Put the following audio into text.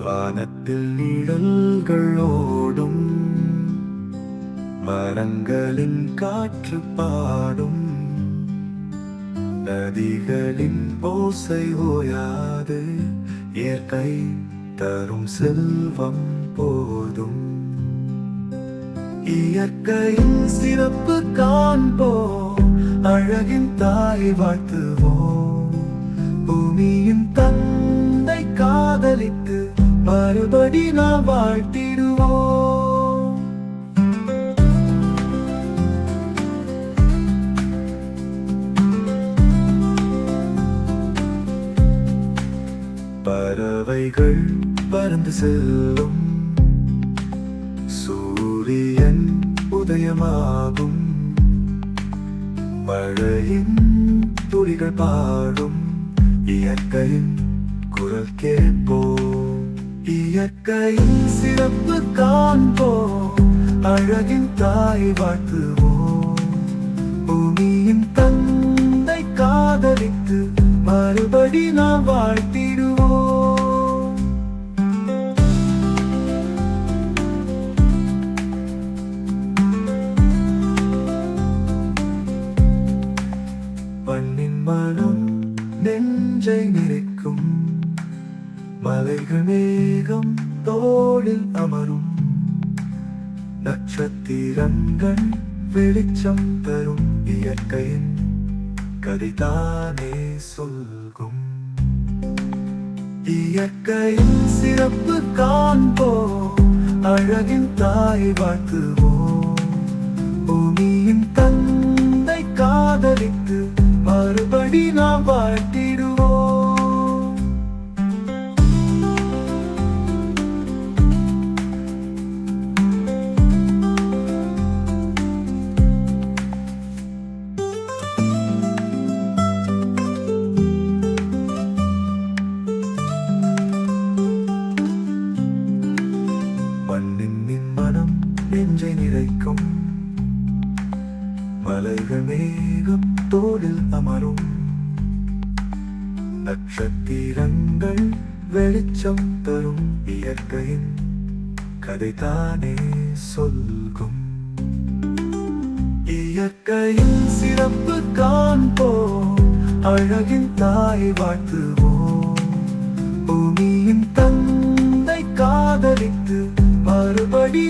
வானத்தில் நிழல்கள் ஓடும், மரங்களின் காற்று பாடும், நதிகளின் ஓசை ஓயாது, இயற்கை தரும் செல்வம் போதும். இயற்கையின் சிறப்பு காண்போம், அழகின் தாய் வாழ்த்துவோம். பூமியின் தந்தை காதலித்து மறுபடி நாம் வாழ்த்திடுவோம். பறவைகள் பறந்து செல்லும், சூரியன் உதயமாகும், மழையின் துளிகள் பாடும், இயற்கையின் குரல் கேட்போம். இயற்கையின் சிறப்பு காண்போம், அழகின் தாய் வாழ்த்துவோம். பூமியின் தந்தை காதலித்து மறுபடி நாம் வாழ்த்திடுவோம். மண்ணின் மனம் நெஞ்சை நிறைக்கும், மலைகள் மேகம் தோளில் அமரும், நட்சத்திரங்கள் வெளிச்சம் தரும், இயற்கையின் கதைதானே சொல்கும். இயற்கையின் சிறப்பு காண்போம், அழகின் தாய் வாழ்த்துவோம். பூமியின் தந்தை காதலித்து மறுபடி நாம் வாழ்த்திடுவோம். மண்ணின் மனம் நெஞ்சை நிறைக்கும், மலைகள் மேகம் தோளில் அமரும், நட்சத்திரங்கள் வெளிச்சம் தரும், இயற்கையின் கதைதானே சொல்கும். இயற்கையின் சிறப்பு காண்போம், அழகின் தாய் வாழ்த்துவோம். பூமியின் தந்தை காதலித்து மறுபடி